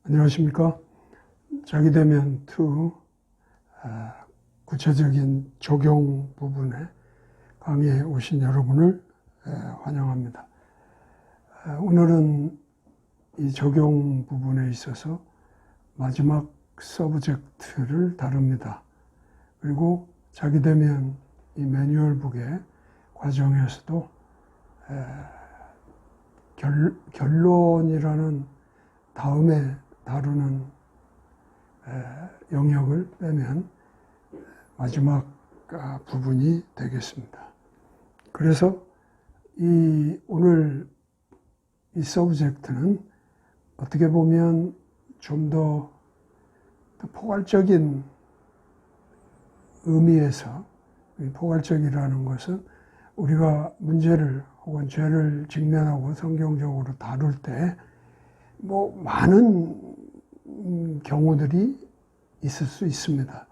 안녕하십니까. 자기대면 2 구체적인 적용 부분에 강의에 오신 여러분을 환영합니다. 오늘은 이 적용 부분에 있어서 마지막 서브젝트를 다룹니다. 그리고 자기대면 이 매뉴얼북의 과정에서도 결론이라는 다음에 다루는 영역을 빼면 마지막 부분이 되겠습니다. 그래서 오늘 이 서브젝트는 어떻게 보면 좀 더 포괄적인 의미에서, 포괄적이라는 것은 우리가 문제를 혹은 죄를 직면하고 성경적으로 다룰 때 많은 경우들이 있을 수 있습니다.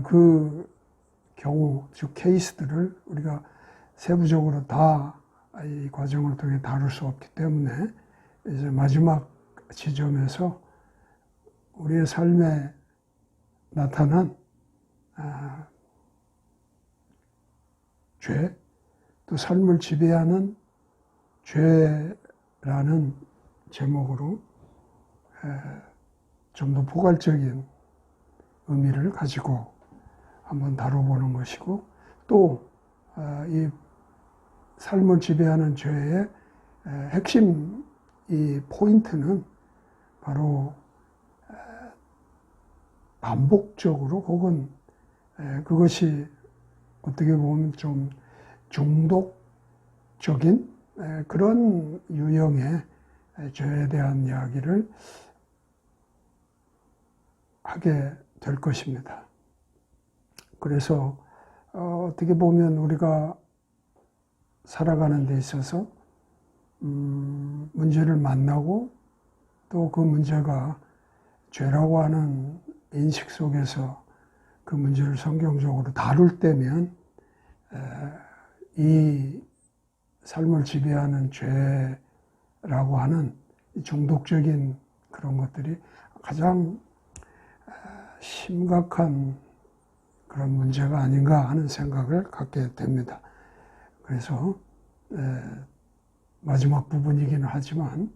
그 경우, 즉 케이스들을 우리가 세부적으로 다 이 과정을 통해 다룰 수 없기 때문에 이제 마지막 지점에서 우리의 삶에 나타난 죄, 또 삶을 지배하는 죄라는 제목으로 좀 더 포괄적인 의미를 가지고 한번 다뤄보는 것이고, 또 이 삶을 지배하는 죄의 핵심 이 포인트는 바로 반복적으로 혹은 그것이 어떻게 보면 좀 중독적인 그런 유형의 죄에 대한 이야기를 하게 될 것입니다. 그래서 어떻게 보면 우리가 살아가는 데 있어서 문제를 만나고 또 그 문제가 죄라고 하는 인식 속에서 그 문제를 성경적으로 다룰 때면 이 삶을 지배하는 죄라고 하는 중독적인 그런 것들이 가장 심각한 그런 문제가 아닌가 하는 생각을 갖게 됩니다. 그래서 마지막 부분이기는 하지만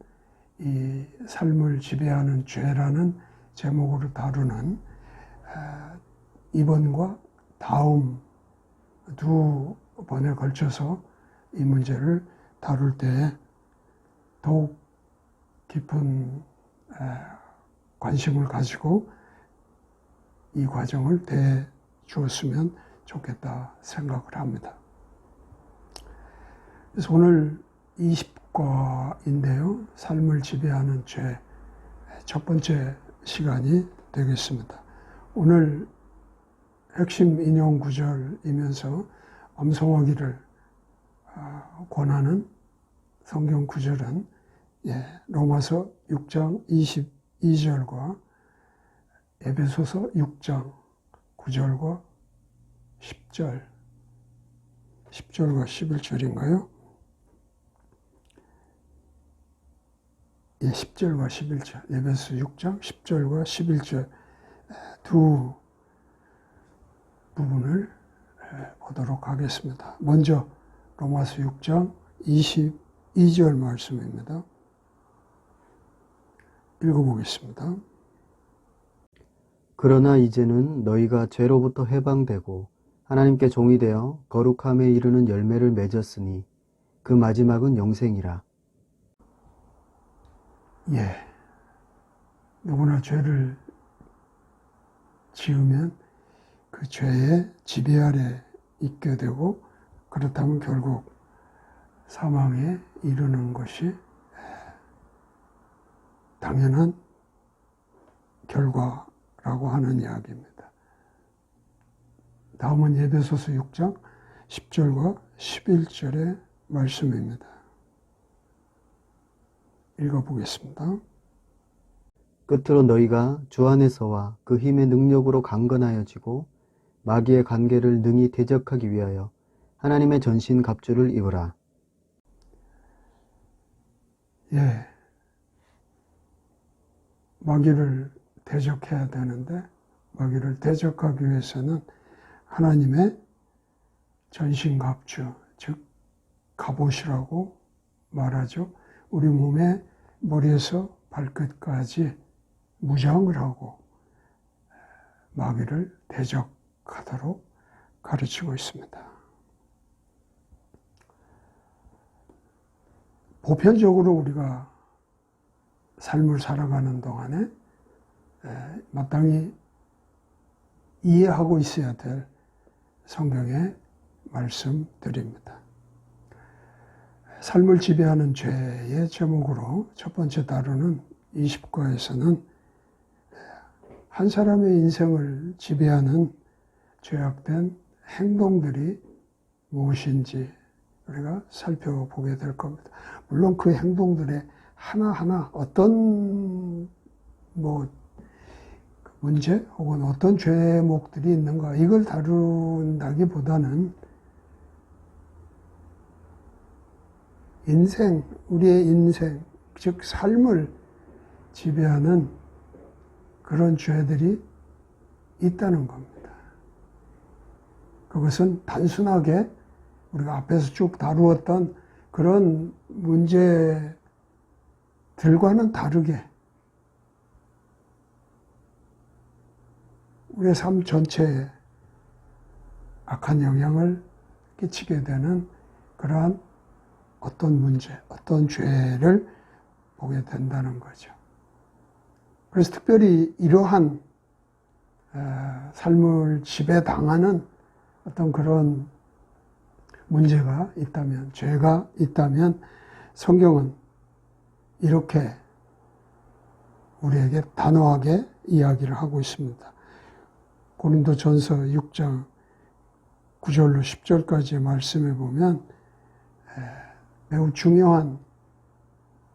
이 삶을 지배하는 죄라는 제목으로 다루는 이번과 다음 두 번에 걸쳐서 이 문제를 다룰 때 더욱 깊은 관심을 가지고 이 과정을 대해 주었으면 좋겠다 생각을 합니다. 그래서 오늘 20과인데요. 삶을 지배하는 죄, 첫 번째 시간이 되겠습니다. 오늘 핵심 인용 구절이면서 암송하기를 권하는 성경 구절은 로마서 6장 22절과 에베소서 6장 9절과 10절과 11절인가요? 10절과 11절, 에베소 6장 10절과 11절 두 부분을 보도록 하겠습니다. 먼저 로마서 6장 22절 말씀입니다. 읽어보겠습니다. 그러나 이제는 너희가 죄로부터 해방되고 하나님께 종이 되어 거룩함에 이르는 열매를 맺었으니 그 마지막은 영생이라. 누구나 죄를 지으면 그 죄의 지배 아래 있게 되고, 그렇다면 결국 사망에 이르는 것이 당연한 결과라고 하는 이야기입니다. 다음은 에베소서 6장 10절과 11절의 말씀입니다. 읽어보겠습니다. 끝으로 너희가 주 안에서와 그 힘의 능력으로 강건하여지고 마귀의 관계를 능히 대적하기 위하여 하나님의 전신 갑주를 입으라. 예. 마귀를 대적해야 되는데 마귀를 대적하기 위해서는 하나님의 전신갑주, 즉 갑옷이라고 말하죠. 우리 몸의 머리에서 발끝까지 무장을 하고 마귀를 대적하도록 가르치고 있습니다. 보편적으로 우리가 삶을 살아가는 동안에 마땅히 이해하고 있어야 될 성경의 말씀들입니다. 삶을 지배하는 죄의 제목으로 첫 번째 다루는 20과에서는 한 사람의 인생을 지배하는 죄악된 행동들이 무엇인지 우리가 살펴보게 될 겁니다. 물론 그 행동들의 하나하나 어떤 문제 혹은 어떤 죄목들이 있는가 이걸 다룬다기보다는 우리의 인생, 즉 삶을 지배하는 그런 죄들이 있다는 겁니다. 그것은 단순하게 우리가 앞에서 쭉 다루었던 그런 문제들과는 다르게 우리의 삶 전체에 악한 영향을 끼치게 되는 그러한 어떤 문제, 어떤 죄를 보게 된다는 거죠. 그래서 특별히 이러한 삶을 지배당하는 어떤 그런 문제가 있다면, 죄가 있다면 성경은 이렇게 우리에게 단호하게 이야기를 하고 있습니다. 고린도전서 6장 9절로 10절까지의 말씀에 보면 매우 중요한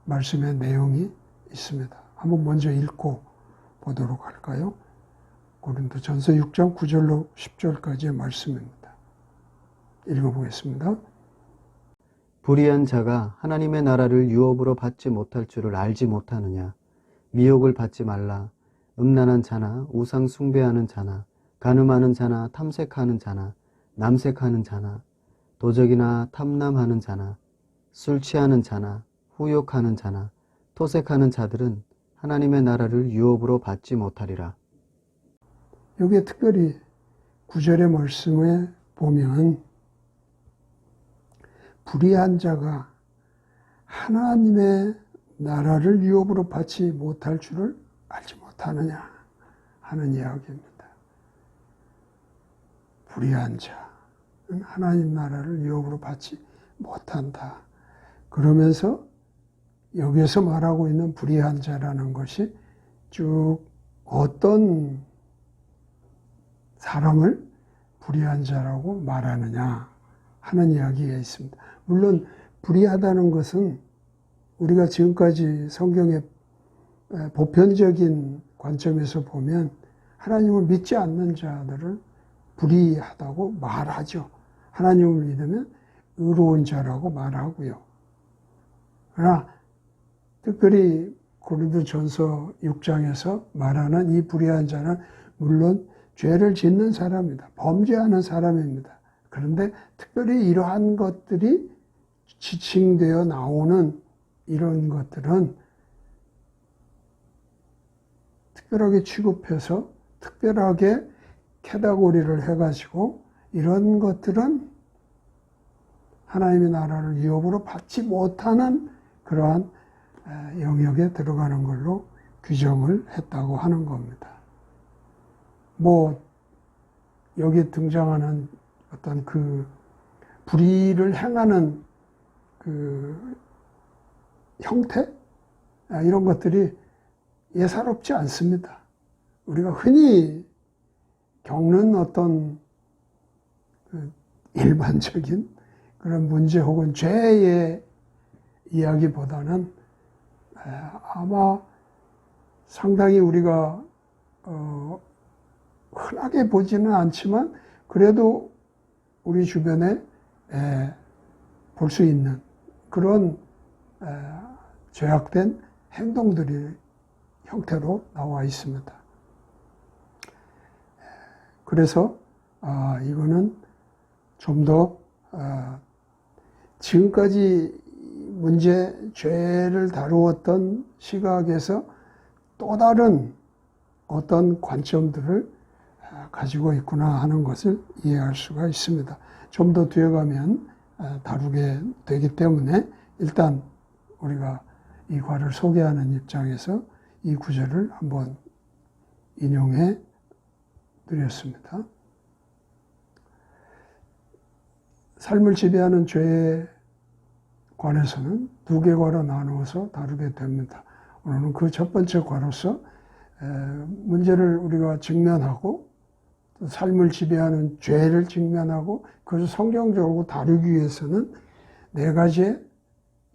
말씀의 내용이 있습니다. 한번 먼저 읽고 보도록 할까요? 고린도전서 6장 9절로 10절까지의 말씀입니다. 읽어보겠습니다. 불의한 자가 하나님의 나라를 유업으로 받지 못할 줄을 알지 못하느냐. 미혹을 받지 말라. 음란한 자나 우상 숭배하는 자나 간음하는 자나 탐색하는 자나 남색하는 자나 도적이나 탐남하는 자나 술 취하는 자나 후욕하는 자나 토색하는 자들은 하나님의 나라를 유업으로 받지 못하리라. 여기에 특별히 9절의 말씀에 보면 불의한 자가 하나님의 나라를 유업으로 받지 못할 줄을 알지 못하느냐 하는 이야기입니다. 불의한 자는 하나님 나라를 유업으로 받지 못한다. 그러면서 여기에서 말하고 있는 불의한 자라는 것이 쭉 어떤 사람을 불의한 자라고 말하느냐 하는 이야기가 있습니다. 물론 불의하다는 것은 우리가 지금까지 성경의 보편적인 관점에서 보면 하나님을 믿지 않는 자들을 불의하다고 말하죠. 하나님을 믿으면 의로운 자라고 말하고요. 그러나 특별히 고린도전서 6장에서 말하는 이 불의한 자는 물론 죄를 짓는 사람입니다. 범죄하는 사람입니다. 그런데 특별히 이러한 것들이 지칭되어 나오는 이런 것들은 특별하게 취급해서 특별하게 캐다고리를 해가지고 이런 것들은 하나님의 나라를 유업으로 받지 못하는 그러한 영역에 들어가는 걸로 규정을 했다고 하는 겁니다. 여기 등장하는 어떤 그 불의를 행하는 그 형태? 이런 것들이 예사롭지 않습니다. 우리가 흔히 겪는 어떤 그 일반적인 그런 문제 혹은 죄의 이야기보다는 아마 상당히 우리가 흔하게 보지는 않지만 그래도 우리 주변에 볼 수 있는 그런 죄악된 행동들이 형태로 나와 있습니다. 그래서 이거는 좀 더 지금까지 죄를 다루었던 시각에서 또 다른 어떤 관점들을 가지고 있구나 하는 것을 이해할 수가 있습니다. 좀 더 뒤에 가면 다루게 되기 때문에 일단 우리가 이 과를 소개하는 입장에서 이 구절을 한번 인용해 드렸습니다. 삶을 지배하는 죄에 관해서는 두 개 과로 나누어서 다루게 됩니다. 오늘은 그 첫 번째 과로서 문제를 우리가 직면하고 또 삶을 지배하는 죄를 직면하고 그것을 성경적으로 다루기 위해서는 네 가지의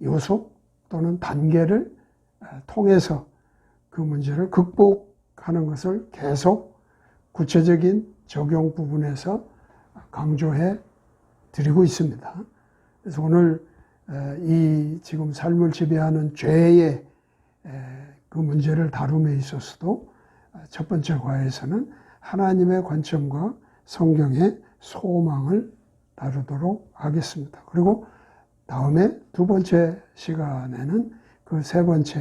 요소 또는 단계를 통해서 그 문제를 극복하는 것을 계속 구체적인 적용 부분에서 강조해 드리고 있습니다. 그래서 오늘 이 지금 삶을 지배하는 죄의 그 문제를 다룸에 있어서도 첫 번째 과에서는 하나님의 관점과 성경의 소망을 다루도록 하겠습니다. 그리고 다음에 두 번째 시간에는 그 세 번째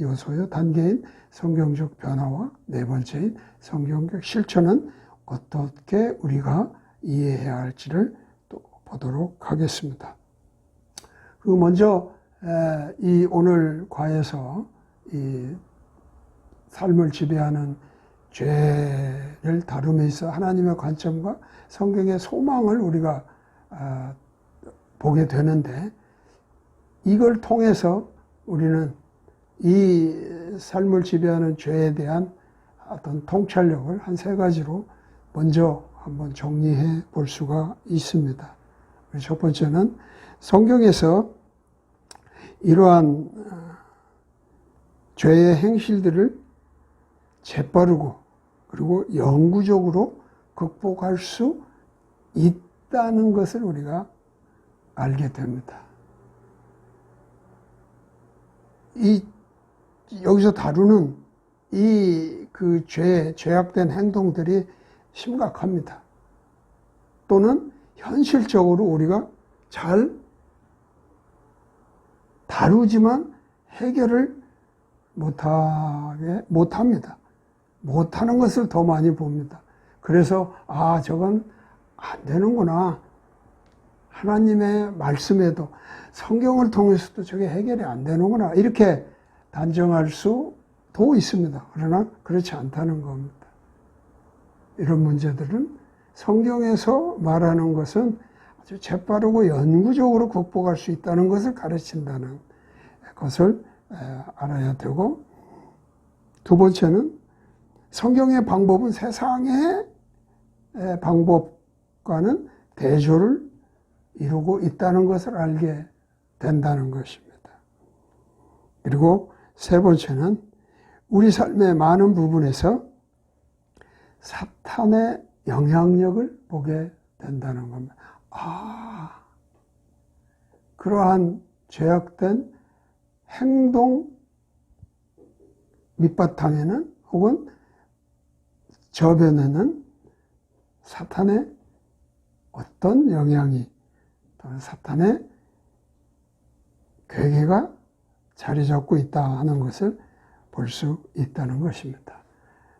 요소의 단계인 성경적 변화와 네 번째인 성경적 실천은 어떻게 우리가 이해해야 할지를 또 보도록 하겠습니다. 그 먼저 이 오늘 과에서 이 삶을 지배하는 죄를 다룸에 있어 하나님의 관점과 성경의 소망을 우리가 보게 되는데 이걸 통해서 우리는 이 삶을 지배하는 죄에 대한 어떤 통찰력을 한 세 가지로 먼저 한번 정리해 볼 수가 있습니다. 첫 번째는 성경에서 이러한 죄의 행실들을 재빠르고 그리고 영구적으로 극복할 수 있다는 것을 우리가 알게 됩니다. 여기서 다루는 그 죄악된 행동들이 심각합니다. 또는 현실적으로 우리가 잘 다루지만 해결을 못합니다. 못하는 것을 더 많이 봅니다. 그래서 저건 안 되는구나. 하나님의 말씀에도 성경을 통해서도 저게 해결이 안 되는구나. 이렇게 단정할 수도 있습니다. 그러나 그렇지 않다는 겁니다. 이런 문제들은 성경에서 말하는 것은 아주 재빠르고 영구적으로 극복할 수 있다는 것을 가르친다는 것을 알아야 되고, 두 번째는 성경의 방법은 세상의 방법과는 대조를 이루고 있다는 것을 알게 된다는 것입니다. 그리고 세 번째는 우리 삶의 많은 부분에서 사탄의 영향력을 보게 된다는 겁니다. 그러한 죄악된 행동 밑바탕에는 혹은 저변에는 사탄의 어떤 영향이 또는 사탄의 괴계가 자리 잡고 있다 하는 것을 볼 수 있다는 것입니다.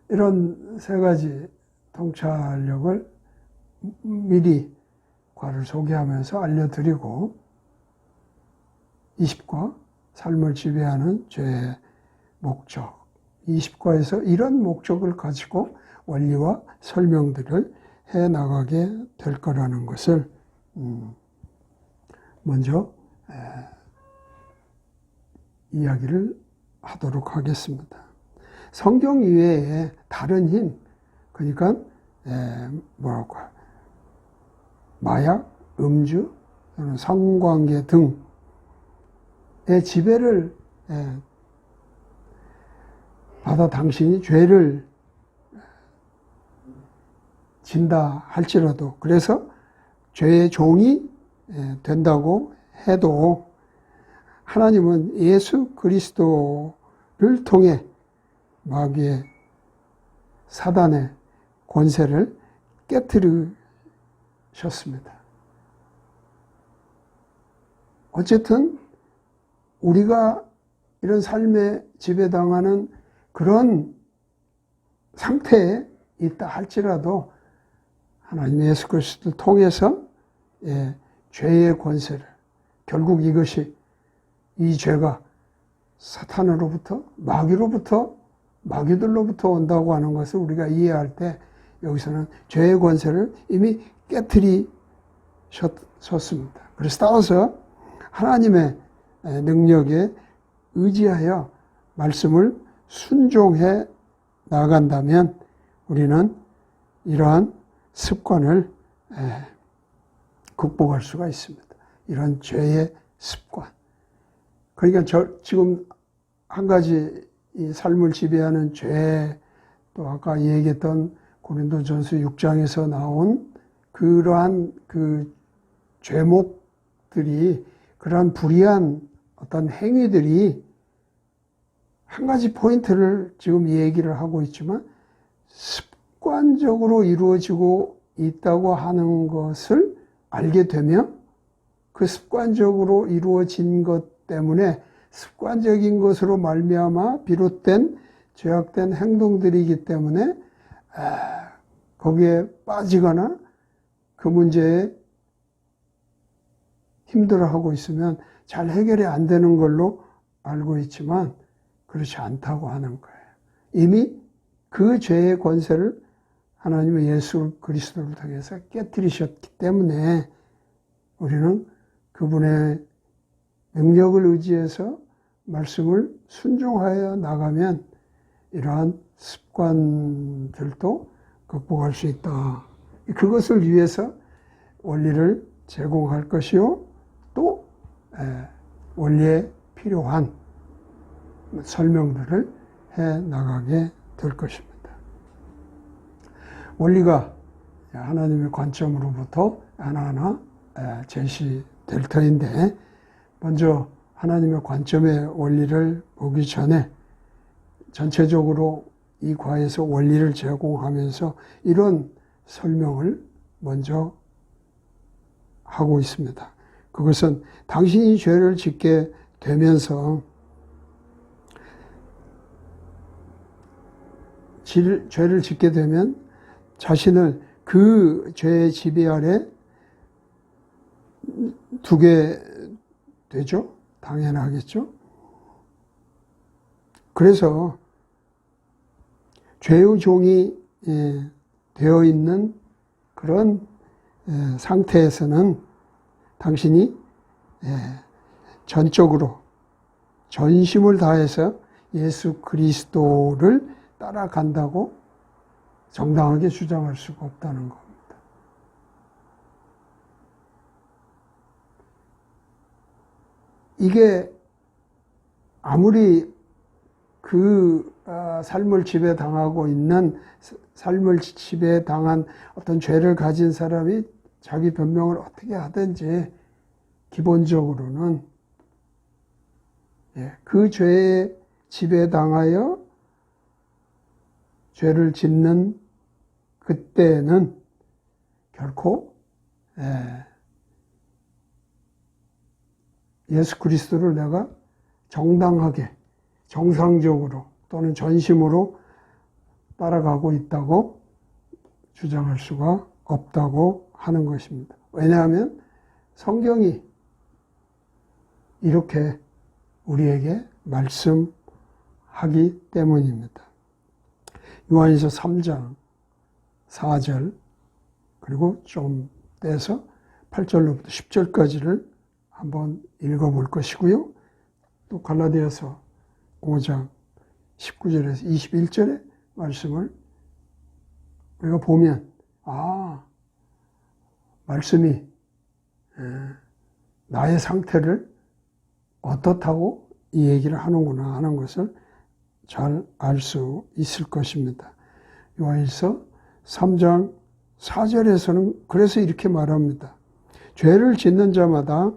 이런 세 가지 통찰력을 미리 과를 소개하면서 알려드리고 20과 삶을 지배하는 죄의 목적, 20과에서 이런 목적을 가지고 원리와 설명들을 해나가게 될 거라는 것을 먼저 이야기를 하도록 하겠습니다. 성경 이외에 다른 힘, 그러니까 마약, 음주, 또는 성관계 등의 지배를 받아 당신이 죄를 진다 할지라도, 그래서 죄의 종이 된다고 해도 하나님은 예수 그리스도를 통해 마귀의 사단의 권세를 깨뜨리셨습니다. 어쨌든 우리가 이런 삶에 지배당하는 그런 상태에 있다 할지라도 하나님의 예수 그리스도를 통해서 죄의 권세를, 결국 이것이, 이 죄가 사탄으로부터, 마귀들로부터 온다고 하는 것을 우리가 이해할 때 여기서는 죄의 권세를 이미 깨뜨리셨습니다. 그래서 따라서 하나님의 능력에 의지하여 말씀을 순종해 나간다면 우리는 이러한 습관을 극복할 수가 있습니다. 이런 죄의 습관. 그러니까 지금 한 가지 이 삶을 지배하는 죄, 또 아까 얘기했던 고린도전서 6장에서 나온 그러한 그 죄목들이, 그러한 불의한 어떤 행위들이 한 가지 포인트를 지금 얘기를 하고 있지만 습관적으로 이루어지고 있다고 하는 것을 알게 되면 그 습관적으로 이루어진 것 때문에 습관적인 것으로 말미암아 비롯된 죄악된 행동들이기 때문에 거기에 빠지거나 그 문제에 힘들어하고 있으면 잘 해결이 안 되는 걸로 알고 있지만 그렇지 않다고 하는 거예요. 이미 그 죄의 권세를 하나님의 예수 그리스도를 통해서 깨뜨리셨기 때문에 우리는 그분의 능력을 의지해서 말씀을 순종하여 나가면 이러한 습관들도 극복할 수 있다. 그것을 위해서 원리를 제공할 것이요, 또 원리에 필요한 설명들을 해 나가게 될 것입니다. 원리가 하나님의 관점으로부터 하나하나 제시될 터인데, 먼저 하나님의 관점의 원리를 보기 전에 전체적으로 이 과에서 원리를 제공하면서 이런 설명을 먼저 하고 있습니다. 그것은 당신이 죄를 짓게 되면서 죄를 짓게 되면 자신을 그 죄의 지배 아래 두게 되죠. 당연하겠죠. 그래서 죄의 종이 되어 있는 그런 상태에서는 당신이 전적으로 전심을 다해서 예수 그리스도를 따라간다고 정당하게 주장할 수가 없다는 겁니다. 이게 아무리 그 삶을 지배당하고 있는, 삶을 지배당한 어떤 죄를 가진 사람이 자기 변명을 어떻게 하든지 기본적으로는 그 죄에 지배당하여 죄를 짓는 그때는 결코 예수 그리스도를 내가 정당하게, 정상적으로 또는 전심으로 따라가고 있다고 주장할 수가 없다고 하는 것입니다. 왜냐하면 성경이 이렇게 우리에게 말씀하기 때문입니다. 요한일서 3장 4절 그리고 좀 떼서 8절로부터 10절까지를 한번 읽어볼 것이고요. 또 갈라디아서 5장 19절에서 21절의 말씀을 우리가 보면 말씀이 나의 상태를 어떻다고 이 얘기를 하는구나 하는 것을 잘 알 수 있을 것입니다. 요한일서 3장 4절에서는 그래서 이렇게 말합니다. 죄를 짓는 자마다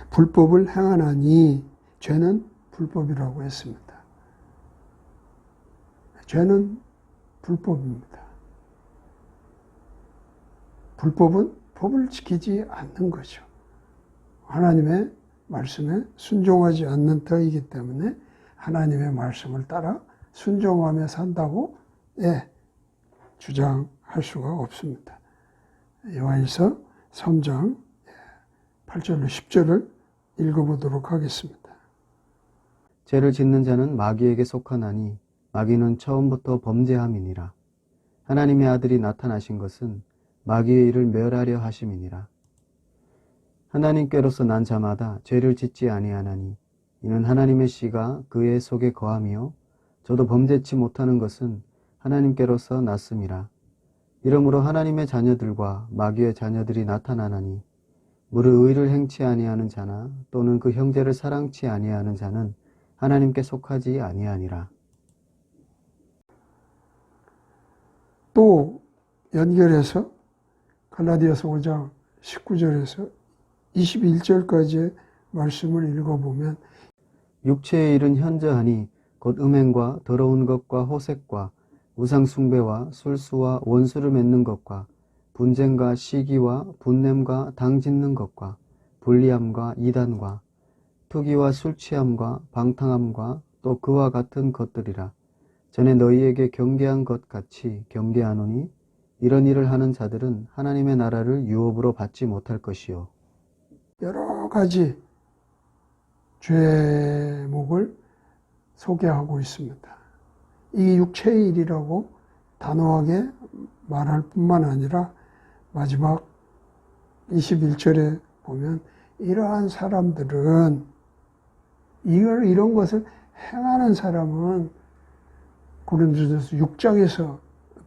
불법을 행하나니, 죄는 불법이라고 했습니다. 죄는 불법입니다. 불법은 법을 지키지 않는 거죠. 하나님의 말씀에 순종하지 않는 터이기 때문에 하나님의 말씀을 따라 순종하며 산다고 주장할 수가 없습니다. 요한일서 3장 8절로 10절을 읽어보도록 하겠습니다. 죄를 짓는 자는 마귀에게 속하나니 마귀는 처음부터 범죄함이니라. 하나님의 아들이 나타나신 것은 마귀의 일을 멸하려 하심이니라. 하나님께로서 난 자마다 죄를 짓지 아니하나니 이는 하나님의 씨가 그의 속에 거하며 저도 범죄치 못하는 것은 하나님께로서 났음이라. 이러므로 하나님의 자녀들과 마귀의 자녀들이 나타나나니 무릇 의를 행치 아니하는 자나 또는 그 형제를 사랑치 아니하는 자는 하나님께 속하지 아니하니라. 또 연결해서 갈라디아서 5장 19절에서 21절까지의 말씀을 읽어보면 육체의 일은 현저하니 곧 음행과 더러운 것과 호색과 우상숭배와 술수와 원수를 맺는 것과 분쟁과 시기와 분냄과 당짓는 것과 불리함과 이단과 투기와 술취함과 방탕함과 또 그와 같은 것들이라. 전에 너희에게 경계한 것 같이 경계하노니 이런 일을 하는 자들은 하나님의 나라를 유업으로 받지 못할 것이요. 여러 가지 죄목을 소개하고 있습니다. 이 육체의 일이라고 단호하게 말할 뿐만 아니라 마지막 21절에 보면 이러한 사람들은 이런 것을 행하는 사람은 고린도전서 6장에서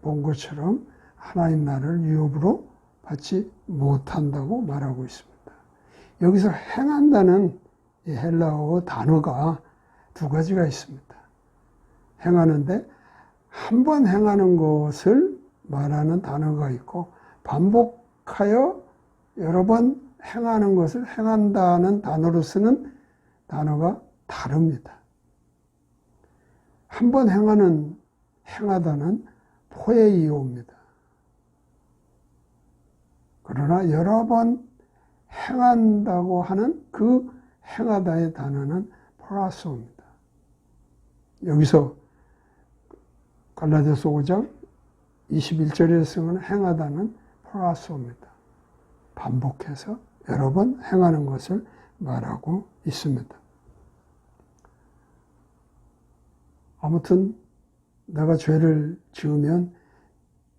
본 것처럼 하나님 나라를 유업으로 받지 못한다고 말하고 있습니다. 여기서 행한다는 헬라어 단어가 두 가지가 있습니다. 행하는데 한 번 행하는 것을 말하는 단어가 있고 반복하여 여러 번 행하는 것을 행한다는 단어로 쓰는 단어가 다릅니다. 한 번 행하다는 포에이오입니다. 그러나 여러 번 행한다고 하는 그 행하다의 단어는 프라소입니다. 여기서 갈라디아서 5장 21절에 쓰는 행하다는 프라소입니다. 반복해서 여러 번 행하는 것을 말하고 있습니다. 아무튼 내가 죄를 지으면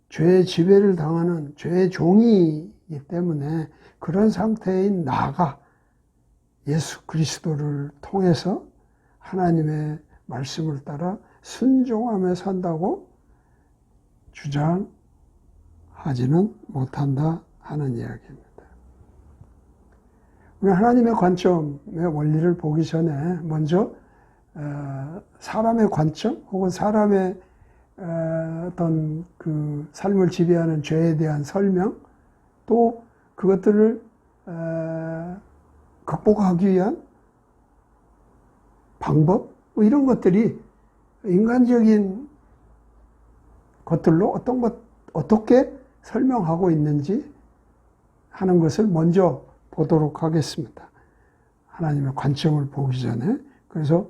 죄의 지배를 당하는 죄의 종이기 때문에 그런 상태인 나가 예수 그리스도를 통해서 하나님의 말씀을 따라 순종하며 산다고 주장하지는 못한다 하는 이야기입니다. 우리 하나님의 관점의 원리를 보기 전에 먼저 사람의 관점 혹은 사람의 어떤 그 삶을 지배하는 죄에 대한 설명 또 그것들을 극복하기 위한 방법 뭐 이런 것들이 인간적인 것들로 어떻게 설명하고 있는지 하는 것을 먼저 보도록 하겠습니다. 하나님의 관점을 보기 전에. 그래서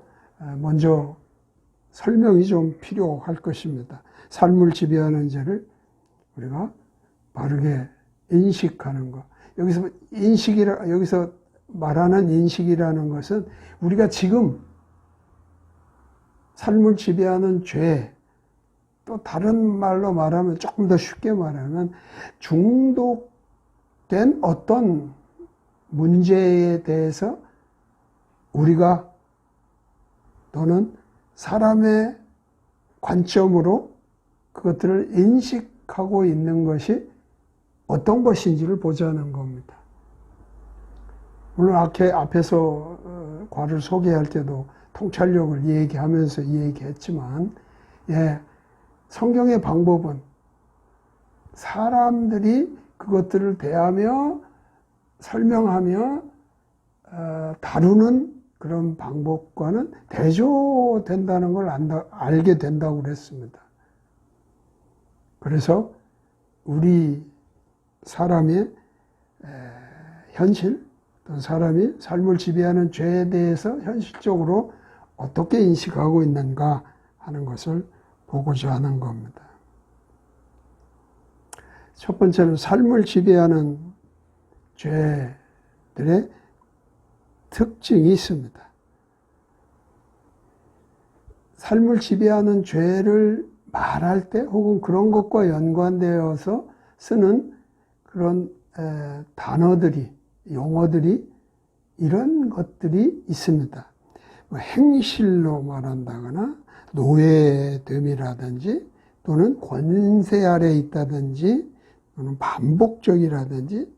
먼저 설명이 좀 필요할 것입니다. 삶을 지배하는 죄를 우리가 바르게 인식하는 것. 여기서 말하는 인식이라는 것은 우리가 지금 삶을 지배하는 죄, 또 다른 말로 말하면 조금 더 쉽게 말하면 중독된 어떤 문제에 대해서 우리가 또는 사람의 관점으로 그것들을 인식하고 있는 것이 어떤 것인지를 보자는 겁니다. 물론 앞에서 과를 소개할 때도 통찰력을 얘기하면서 얘기했지만, 성경의 방법은 사람들이 그것들을 대하며 설명하며 다루는 그런 방법과는 대조된다는 걸 알게 된다고 그랬습니다. 그래서 우리 사람의 현실, 또 사람이 삶을 지배하는 죄에 대해서 현실적으로 어떻게 인식하고 있는가 하는 것을 보고자 하는 겁니다. 첫 번째는 삶을 지배하는 죄들의 특징이 있습니다. 삶을 지배하는 죄를 말할 때 혹은 그런 것과 연관되어서 쓰는 그런 단어들이, 용어들이 이런 것들이 있습니다. 행실로 말한다거나 노예됨이라든지 또는 권세 아래 있다든지 또는 반복적이라든지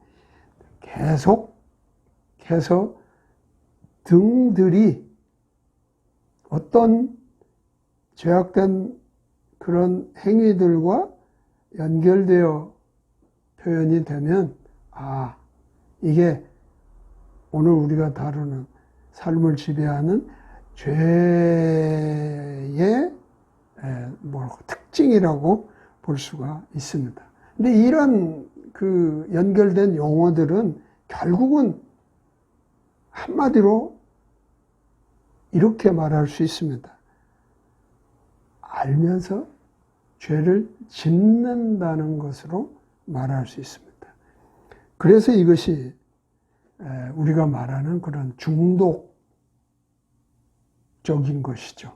계속해서 등들이 어떤 죄악된 그런 행위들과 연결되어 표현이 되면 이게 오늘 우리가 다루는 삶을 지배하는 죄의 특징이라고 볼 수가 있습니다. 근데 이런 그 연결된 용어들은 결국은 한마디로 이렇게 말할 수 있습니다. 알면서 죄를 짓는다는 것으로 말할 수 있습니다. 그래서 이것이 우리가 말하는 그런 중독적인 것이죠.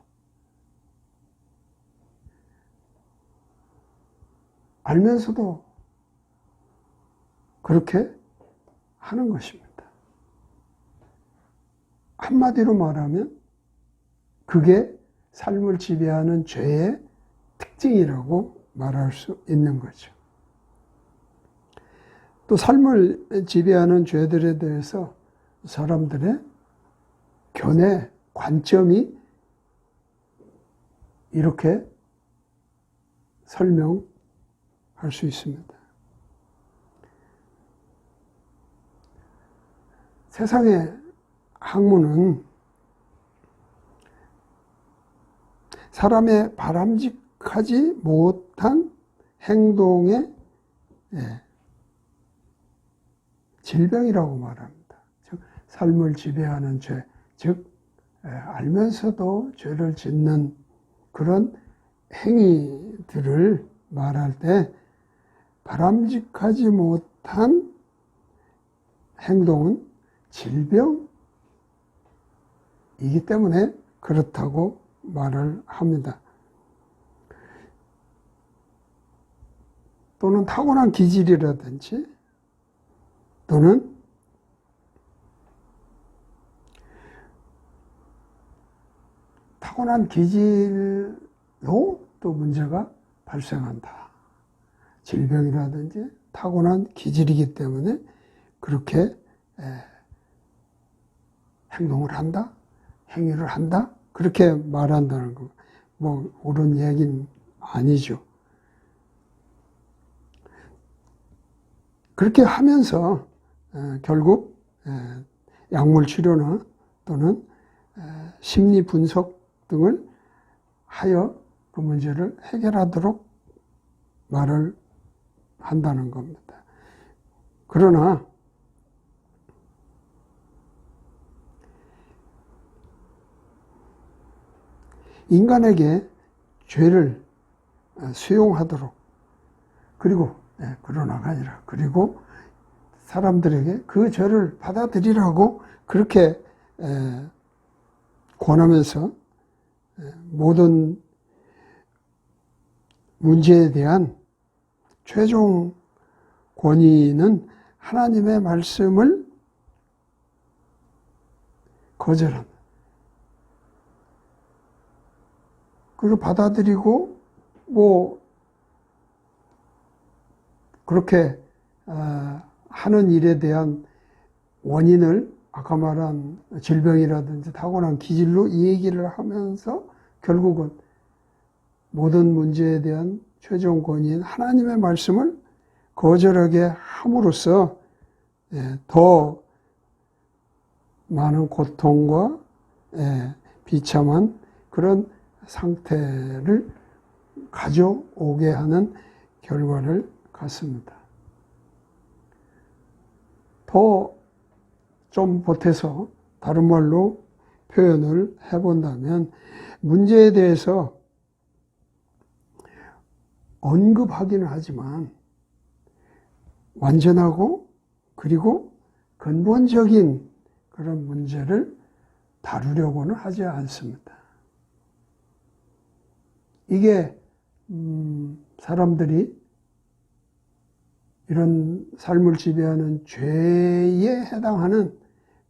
알면서도 그렇게 하는 것입니다. 한마디로 말하면 그게 삶을 지배하는 죄의 특징이라고 말할 수 있는 거죠. 또 삶을 지배하는 죄들에 대해서 사람들의 견해, 관점이 이렇게 설명할 수 있습니다. 세상의 학문은 사람의 바람직하지 못한 행동의 질병이라고 말합니다. 즉 삶을 지배하는 죄, 즉 알면서도 죄를 짓는 그런 행위들을 말할 때 바람직하지 못한 행동은 질병이기 때문에 그렇다고 말을 합니다. 또는 타고난 기질이라든지 또는 타고난 기질로 또 문제가 발생한다. 질병이라든지 타고난 기질이기 때문에 그렇게 행동을 한다, 행위를 한다, 그렇게 말한다는 거. 옳은 얘기는 아니죠. 그렇게 하면서 결국 약물 치료나 또는 심리 분석 등을 하여 그 문제를 해결하도록 말을 한다는 겁니다. 그러나 인간에게 죄를 수용하도록 그러나가 아니라 그리고 사람들에게 그 죄를 받아들이라고 그렇게 권하면서 모든 문제에 대한 최종 권위는 하나님의 말씀을 거절한다. 그걸 받아들이고 그렇게 하는 일에 대한 원인을 아까 말한 질병이라든지 타고난 기질로 이 얘기를 하면서 결국은 모든 문제에 대한 최종 권위인 하나님의 말씀을 거절하게 함으로써 더 많은 고통과 비참한 그런 상태를 가져오게 하는 결과를 갖습니다. 더 좀 보태서 다른 말로 표현을 해본다면 문제에 대해서 언급하기는 하지만 완전하고 그리고 근본적인 그런 문제를 다루려고는 하지 않습니다. 이게 사람들이 이런 삶을 지배하는 죄에 해당하는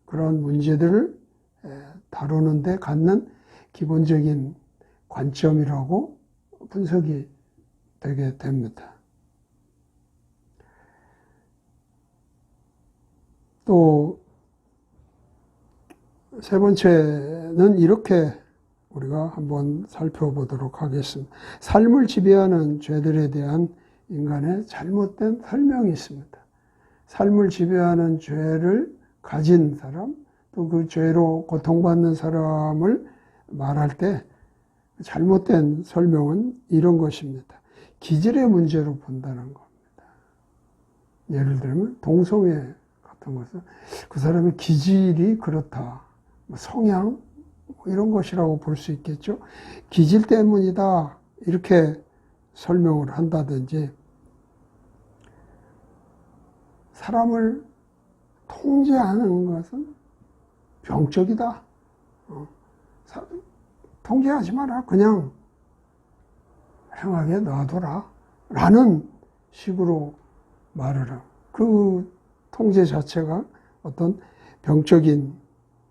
그런 문제들을 다루는 데 갖는 기본적인 관점이라고 분석이 되게 됩니다. 또 세 번째는 이렇게 우리가 한번 살펴보도록 하겠습니다. 삶을 지배하는 죄들에 대한 인간의 잘못된 설명이 있습니다. 삶을 지배하는 죄를 가진 사람, 또 그 죄로 고통받는 사람을 말할 때 잘못된 설명은 이런 것입니다. 기질의 문제로 본다는 겁니다. 예를 들면 동성애 같은 것은 그 사람의 기질이 그렇다. 성향 이런 것이라고 볼 수 있겠죠. 기질 때문이다 이렇게 설명을 한다든지 사람을 통제하는 것은 병적이다. 통제하지 마라. 그냥 행하게 놔둬라. 라는 식으로 말을 하고 그 통제 자체가 어떤 병적인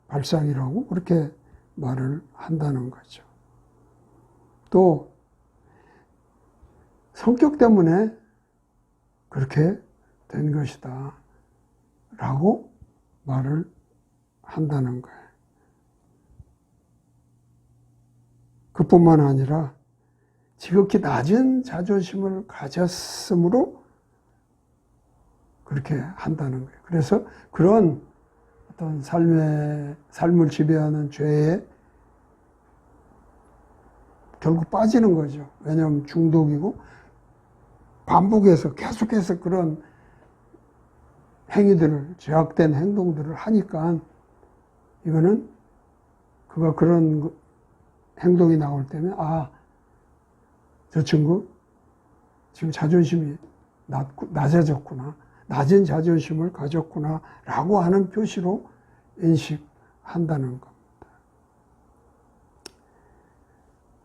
발상이라고 그렇게 말을 한다는 거죠. 또 성격 때문에 그렇게 된 것이다 라고 말을 한다는 거예요. 그뿐만 아니라 지극히 낮은 자존심을 가졌으므로 그렇게 한다는 거예요. 그래서 그런 어떤 삶을 지배하는 죄에 결국 빠지는 거죠. 왜냐하면 중독이고 반복해서 계속해서 그런 행위들을, 죄악된 행동들을 하니까 이거는 그가 그런 행동이 나올 때면 저 친구 지금 자존심이 낮아졌구나. 낮은 자존심을 가졌구나 라고 하는 표시로 인식한다는 겁니다.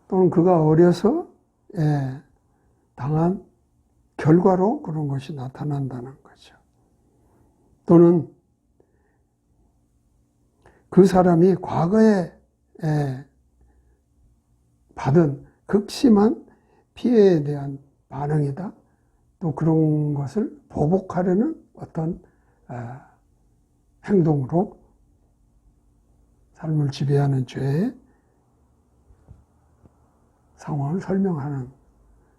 또는 그가 어려서 당한 결과로 그런 것이 나타난다는 거죠. 또는 그 사람이 과거에 받은 극심한 피해에 대한 반응이다. 또 그런 것을 보복하려는 어떤 행동으로 삶을 지배하는 죄의 상황을 설명하는,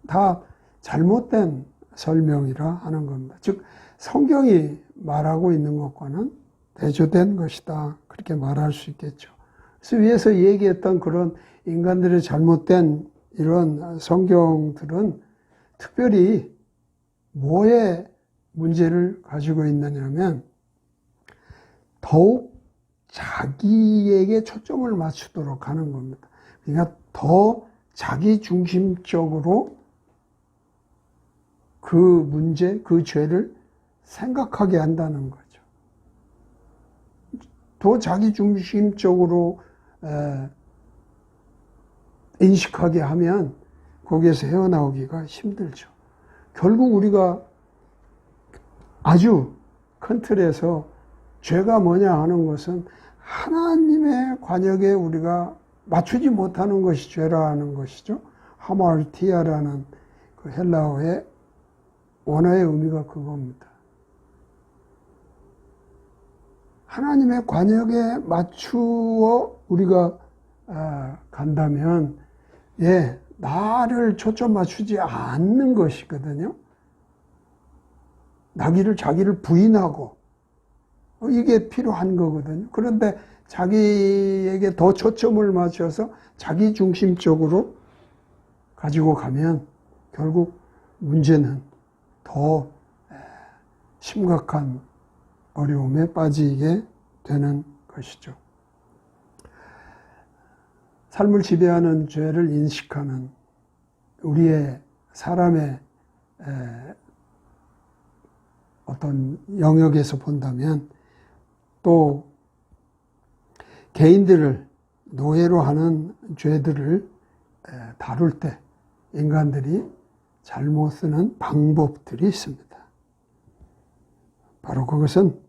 다 잘못된 설명이라 하는 겁니다. 즉 성경이 말하고 있는 것과는 대조된 것이다. 그렇게 말할 수 있겠죠. 그래서 위에서 얘기했던 그런 인간들의 잘못된 이런 성경들은 특별히 뭐에 문제를 가지고 있느냐면 더욱 자기에게 초점을 맞추도록 하는 겁니다. 그러니까 더 자기중심적으로 그 문제, 그 죄를 생각하게 한다는 거죠. 더 자기중심적으로 인식하게 하면 거기에서 헤어나오기가 힘들죠. 결국 우리가 아주 큰 틀에서 죄가 뭐냐 하는 것은 하나님의 관역에 우리가 맞추지 못하는 것이 죄라는 것이죠. 하말티아라는 그 헬라어의 원어의 의미가 그겁니다. 하나님의 관역에 맞추어 우리가 간다면 나를 초점 맞추지 않는 것이거든요. 자기를 부인하고 이게 필요한 거거든요. 그런데 자기에게 더 초점을 맞춰서 자기 중심적으로 가지고 가면 결국 문제는 더 심각한 어려움에 빠지게 되는 것이죠. 삶을 지배하는 죄를 인식하는 우리의 사람의 어떤 영역에서 본다면 또 개인들을 노예로 하는 죄들을 다룰 때 인간들이 잘못 쓰는 방법들이 있습니다. 바로 그것은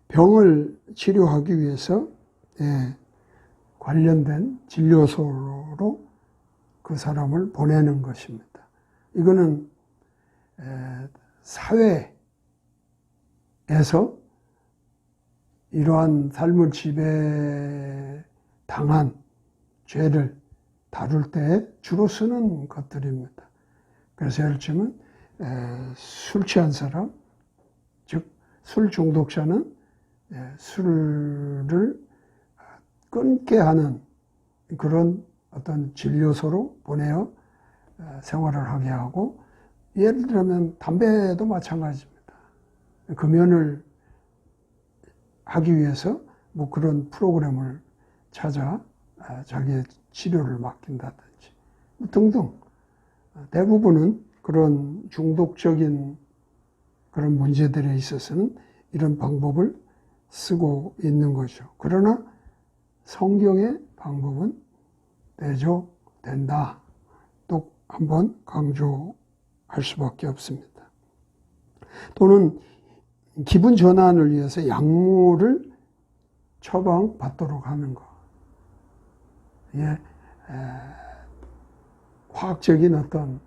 병을 치료하기 위해서 관련된 진료소로 그 사람을 보내는 것입니다. 이거는 사회에서 이러한 삶을 지배당한 죄를 다룰 때 주로 쓰는 것들입니다. 그래서 예를 들면 술 취한 사람, 즉 술 중독자는 술을 끊게 하는 그런 어떤 진료소로 보내어 생활을 하게 하고, 예를 들면 담배도 마찬가지입니다. 금연을 하기 위해서 뭐 그런 프로그램을 찾아 자기의 치료를 맡긴다든지 등등, 대부분은 그런 중독적인 그런 문제들에 있어서는 이런 방법을 쓰고 있는 거죠. 그러나 성경의 방법은 대조된다. 또 한번 강조할 수밖에 없습니다. 또는 기분 전환을 위해서 약물을 처방받도록 하는 것. 화학적인 어떤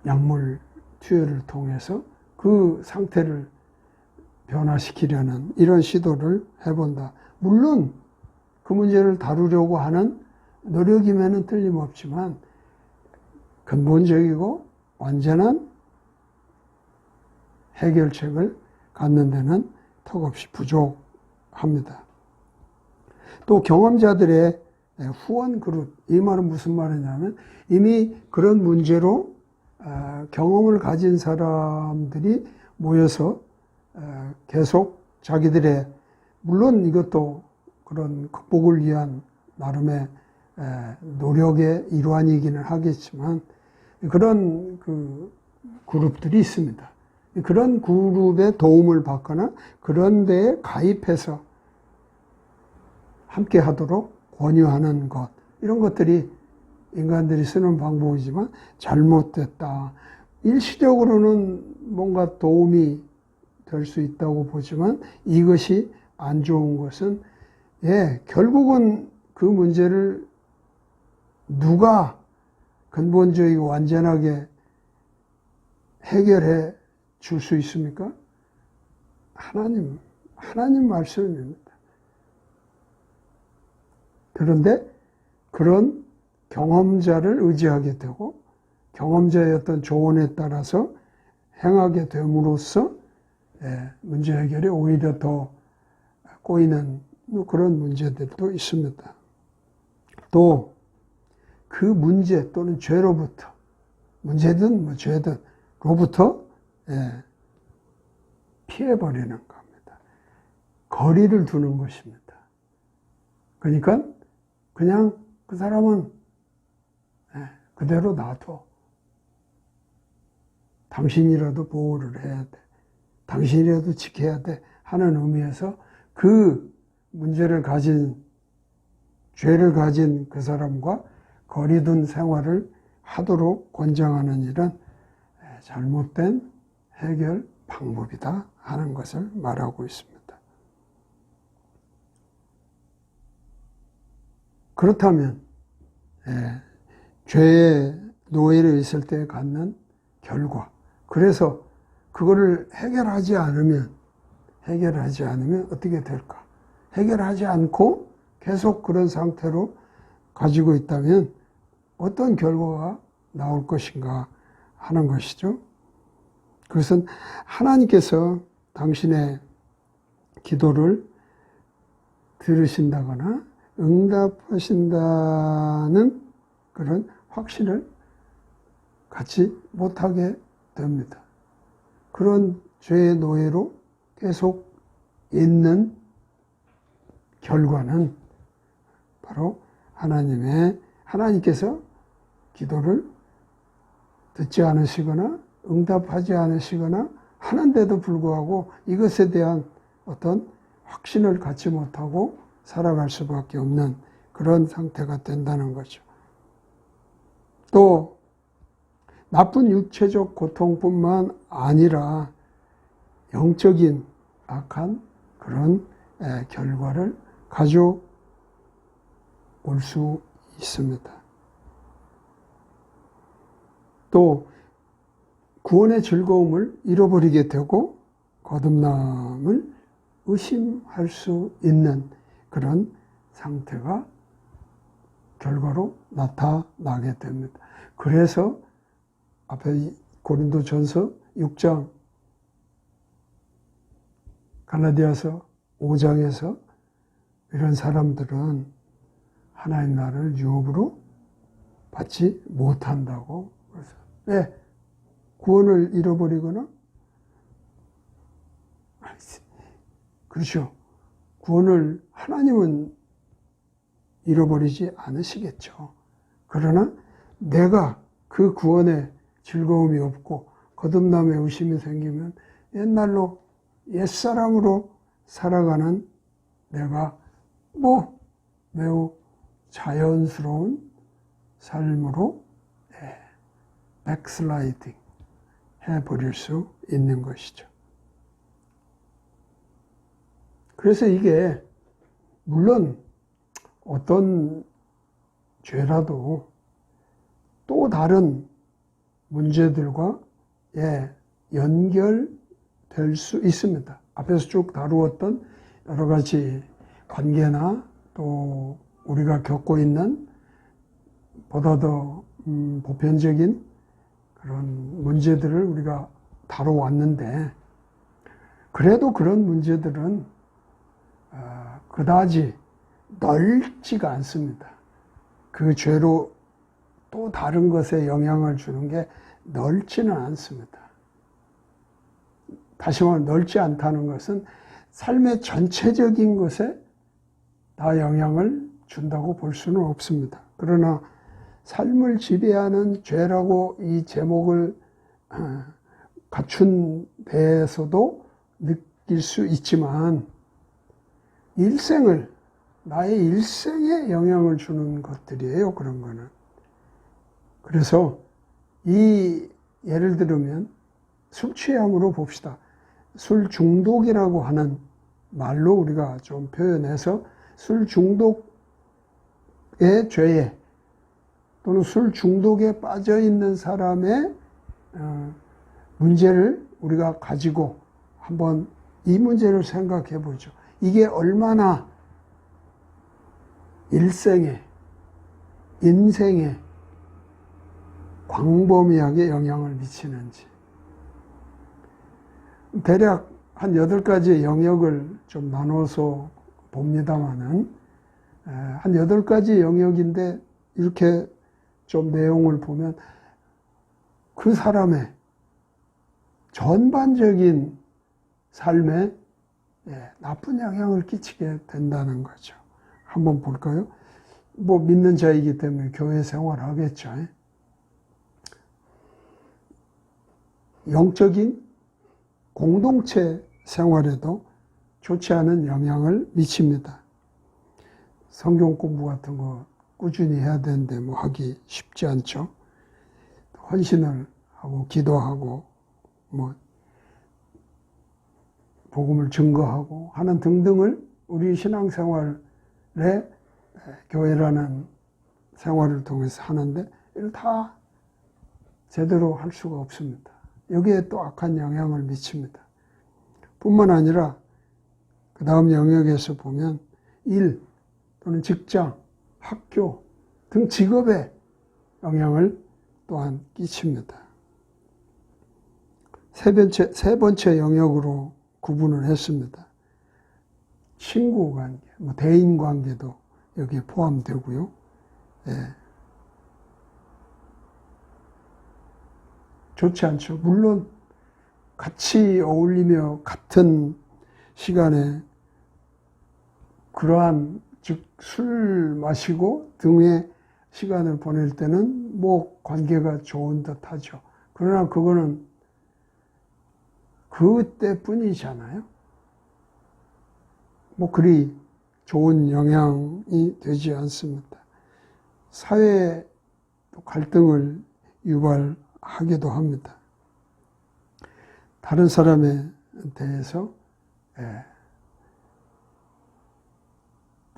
약물 투여를 통해서 그 상태를 변화시키려는 이런 시도를 해본다. 물론 그 문제를 다루려고 하는 노력임에는 틀림없지만 근본적이고 완전한 해결책을 갖는 데는 턱없이 부족합니다. 또 경험자들의 후원 그룹, 이 말은 무슨 말이냐면 이미 그런 문제로 경험을 가진 사람들이 모여서 계속 자기들의, 물론 이것도 그런 극복을 위한 나름의 노력의 일환이기는 하겠지만 그런 그 그룹들이 있습니다. 그런 그룹의 도움을 받거나 그런 데에 가입해서 함께 하도록 권유하는 것, 이런 것들이 인간들이 쓰는 방법이지만 잘못됐다. 일시적으로는 뭔가 도움이 될 수 있다고 보지만 이것이 안 좋은 것은 결국은 그 문제를 누가 근본적이고 완전하게 해결해 줄 수 있습니까? 하나님 말씀입니다. 그런데 그런 경험자를 의지하게 되고 경험자의 어떤 조언에 따라서 행하게 됨으로써 문제 해결이 오히려 더 꼬이는 그런 문제들도 있습니다. 또 그 문제 또는 죄로부터, 문제든 뭐 죄든 로부터 피해버리는 겁니다. 거리를 두는 것입니다. 그러니까 그냥 그 사람은 그대로 놔둬. 당신이라도 보호를 해야 돼. 당신이라도 지켜야 돼. 하는 의미에서 그 문제를 가진, 죄를 가진 그 사람과 거리둔 생활을 하도록 권장하는 일은 잘못된 해결 방법이다 하는 것을 말하고 있습니다. 그렇다면 죄의 노예로 있을 때 갖는 결과, 그래서 그거를 해결하지 않으면 해결하지 않으면 어떻게 될까? 해결하지 않고 계속 그런 상태로 가지고 있다면 어떤 결과가 나올 것인가 하는 것이죠. 그것은 하나님께서 당신의 기도를 들으신다거나 응답하신다는 그런 확신을 갖지 못하게 됩니다. 그런 죄의 노예로 계속 있는 결과는 바로 하나님께서 기도를 듣지 않으시거나 응답하지 않으시거나 하는데도 불구하고 이것에 대한 어떤 확신을 갖지 못하고 살아갈 수밖에 없는 그런 상태가 된다는 거죠. 또 나쁜 육체적 고통뿐만 아니라 영적인 악한 그런 결과를 가져올 수 있습니다. 또 구원의 즐거움을 잃어버리게 되고 거듭남을 의심할 수 있는 그런 상태가 결과로 나타나게 됩니다. 그래서 앞에 고린도전서 6장, 갈라디아서 5장에서 이런 사람들은 하나님 나라를 유업으로 받지 못한다고. 그래서 왜 구원을 잃어버리거나, 그렇죠. 구원을 하나님은 잃어버리지 않으시겠죠. 그러나 내가 그 구원에 즐거움이 없고 거듭남에 의심이 생기면 옛날로 옛사람으로 살아가는 내가 매우 자연스러운 삶으로 백슬라이딩 해버릴 수 있는 것이죠. 그래서 이게 물론 어떤 죄라도 또 다른 문제들과 연결될 수 있습니다. 앞에서 쭉 다루었던 여러 가지 관계나 또 우리가 겪고 있는 보다 더 보편적인 그런 문제들을 우리가 다뤄왔는데, 그래도 그런 문제들은 그다지 넓지가 않습니다. 그 죄로 또 다른 것에 영향을 주는 게 넓지는 않습니다. 다시 말해 넓지 않다는 것은 삶의 전체적인 것에 다 영향을 준다고 볼 수는 없습니다. 그러나 삶을 지배하는 죄라고 이 제목을 갖춘 데에서도 느낄 수 있지만 나의 일생에 영향을 주는 것들이에요. 그런 거는. 그래서 예를 들면 술 취함으로 봅시다. 술 중독이라고 하는 말로 우리가 좀 표현해서 술 중독의 죄에 또는 술 중독에 빠져 있는 사람의 문제를 우리가 가지고 한번 이 문제를 생각해 보죠. 이게 얼마나 인생에 광범위하게 영향을 미치는지. 대략 한 8가지의 영역을 좀 나눠서 봅니다마는 한 8가지 영역인데 이렇게 좀 내용을 보면 그 사람의 전반적인 삶에 나쁜 영향을 끼치게 된다는 거죠. 한번 볼까요? 믿는 자이기 때문에 교회 생활하겠죠. 영적인 공동체 생활에도 좋지 않은 영향을 미칩니다. 성경 공부 같은 거 꾸준히 해야 되는데 하기 쉽지 않죠. 헌신을 하고 기도하고 복음을 증거하고 하는 등등을 우리 신앙생활에 교회라는 생활을 통해서 하는데 이걸 다 제대로 할 수가 없습니다. 여기에 또 악한 영향을 미칩니다. 뿐만 아니라 그 다음 영역에서 보면 일 또는 직장, 학교 등 직업에 영향을 또한 끼칩니다. 세 번째 영역으로 구분을 했습니다. 친구 관계, 대인 관계도 여기에 포함되고요. 예. 좋지 않죠. 물론 같이 어울리며 같은 시간에 그러한 즉 술 마시고 등의 시간을 보낼 때는 관계가 좋은 듯 하죠. 그러나 그거는 그때뿐이잖아요. 그리 좋은 영향이 되지 않습니다. 사회 갈등을 유발하기도 합니다. 다른 사람에 대해서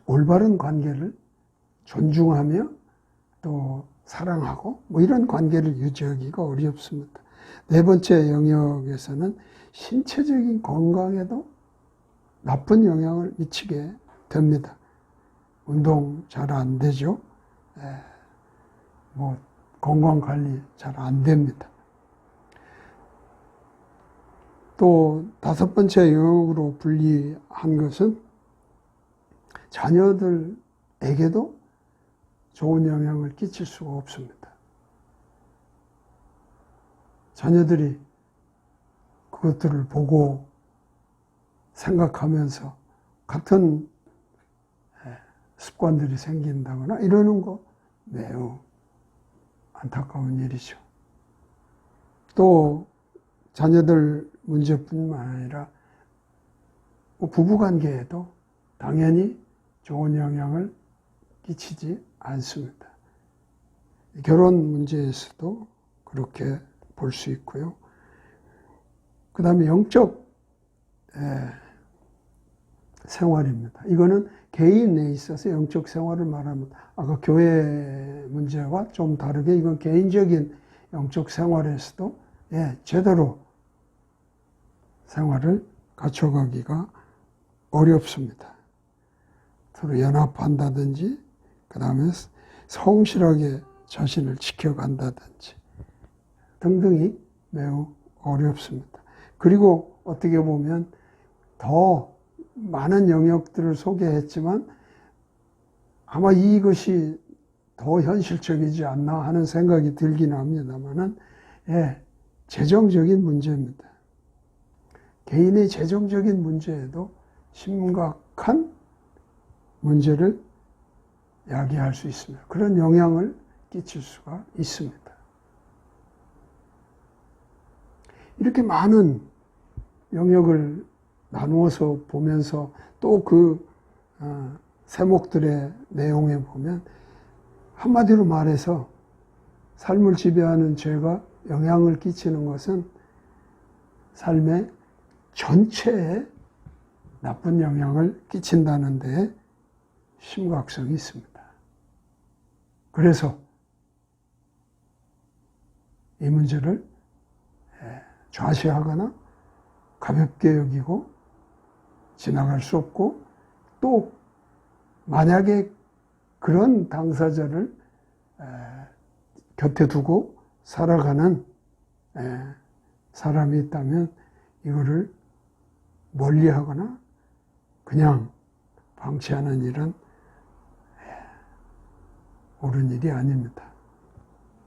올바른 관계를 존중하며 또 사랑하고 이런 관계를 유지하기가 어렵습니다. 네 번째 영역에서는 신체적인 건강에도 나쁜 영향을 미치게 됩니다. 운동 잘 안 되죠. 건강 관리 잘 안 됩니다. 또 다섯 번째 영역으로 분리한 것은 자녀들에게도 좋은 영향을 끼칠 수가 없습니다. 자녀들이 그것들을 보고 생각하면서 같은 습관들이 생긴다거나 이러는 거 매우 안타까운 일이죠. 또 자녀들 문제뿐만 아니라 부부관계에도 당연히 좋은 영향을 끼치지 않습니다. 결혼 문제에서도 그렇게 볼 수 있고요. 그 다음에 영적 생활입니다. 이거는 개인에 있어서 영적 생활을 말하면 아까 교회 문제와 좀 다르게 이건 개인적인 영적 생활에서도 제대로 생활을 갖춰가기가 어렵습니다. 서로 연합한다든지 그 다음에 성실하게 자신을 지켜간다든지 등등이 매우 어렵습니다. 그리고 어떻게 보면 더 많은 영역들을 소개했지만 아마 이것이 더 현실적이지 않나 하는 생각이 들긴 합니다만은 재정적인 문제입니다. 개인의 재정적인 문제에도 심각한 문제를 야기할 수 있습니다. 그런 영향을 끼칠 수가 있습니다. 이렇게 많은 영역을 나누어서 보면서 또 그 세목들의 내용에 보면 한마디로 말해서 삶을 지배하는 죄가 영향을 끼치는 것은 삶의 전체에 나쁜 영향을 끼친다는 데에 심각성이 있습니다. 그래서 이 문제를 좌시하거나 가볍게 여기고 지나갈 수 없고 또 만약에 그런 당사자를 곁에 두고 살아가는 사람이 있다면 이거를 멀리하거나 그냥 방치하는 일은 옳은 일이 아닙니다.